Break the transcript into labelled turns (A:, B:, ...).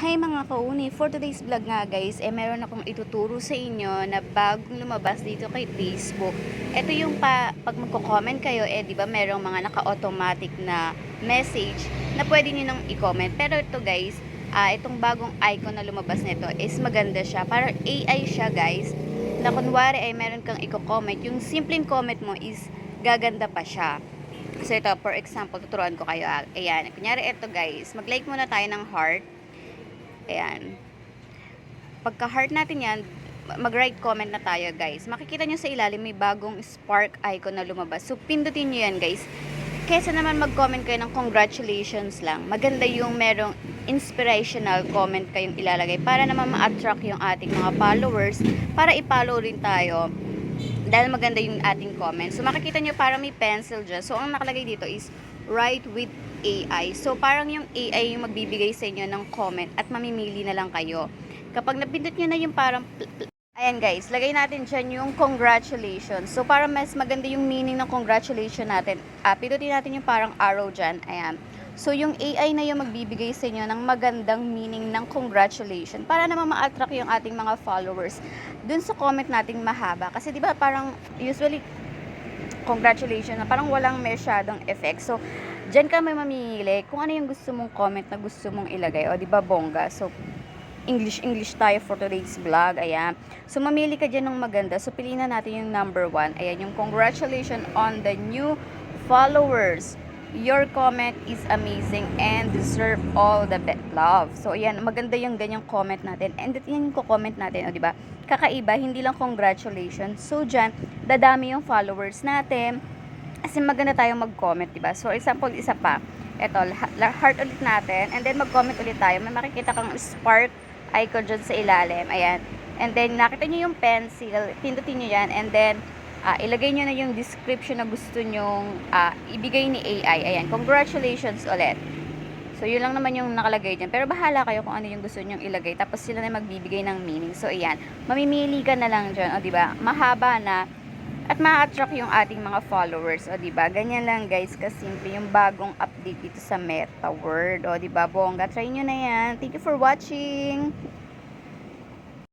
A: Hi mga kauni, for today's vlog nga guys, meron akong ituturo sa inyo na bagong lumabas dito kay Facebook. Ito yung pag magko-comment kayo, di ba merong mga naka-automatic na message na pwede niyo nang i-comment. Pero ito guys, itong bagong icon na lumabas nito is maganda siya. Para AI siya guys, na kunwari ay meron kang i-comment, yung simpleng comment mo is gaganda pa siya. So ito, for example, tuturuan ko kayo. Ayan, kunyari ito guys, mag-like muna tayo ng heart. Ayan. Pagka-heart natin yan, mag-write comment na tayo guys. Makikita nyo sa ilalim may bagong spark icon na lumabas. So, pindutin nyo yan guys. Kesa naman mag-comment kayo ng congratulations lang, maganda yung merong inspirational comment kayong ilalagay para naman ma-attract yung ating mga followers para i-follow rin tayo. Dahil maganda yung ating comment. So, makikita nyo parang may pencil dyan. So, ang nakalagay dito is write with AI. So, parang yung AI yung magbibigay sa inyo ng comment at mamimili na lang kayo. Kapag napindot nyo na yung parang, ayan guys, lagay natin dyan yung congratulations. So, para mas maganda yung meaning ng congratulations natin, pindutin natin yung parang arrow dyan. Ayan. So, yung AI na yung magbibigay sa inyo ng magandang meaning ng congratulations para naman ma-attract yung ating mga followers dun sa comment nating mahaba. Kasi, di ba, parang usually, congratulations na parang walang masyadong effect. So, dyan ka may mamimili kung ano yung gusto mong comment na gusto mong ilagay. O, di ba, bongga? So, English tayo for today's vlog. Ayan. So, mamili ka dyan ng maganda. So, piliin na natin yung number 1. Ayan, yung congratulations on the new followers. Your comment is amazing and deserve all the love. So, ayan, maganda yung ganyang comment natin. And yan yung comment natin, o, di ba? Kakaiba, hindi lang congratulations. So, dyan, dadami yung followers natin. Kasi maganda tayong mag-comment, di ba? So, example, isa pa. Ito, heart ulit natin. And then, mag-comment ulit tayo. May makikita kang spark icon dyan sa ilalim. Ayan. And then, nakita nyo yung pencil. Pindutin nyo yan. And then, ilagay nyo na yung description na gusto nyong ibigay ni AI. Ayan. Congratulations ulit. So, yun lang naman yung nakalagay dyan. Pero bahala kayo kung ano yung gusto nyong ilagay. Tapos sila na magbibigay ng meaning. So, ayan. Mamimili ka na lang dyan. O, diba? Mahaba na. At ma-attract yung ating mga followers. O, diba? Ganyan lang, guys. Kasimple yung bagong update dito sa Meta World. O, diba? Bongga. Try nyo na yan. Thank you for watching.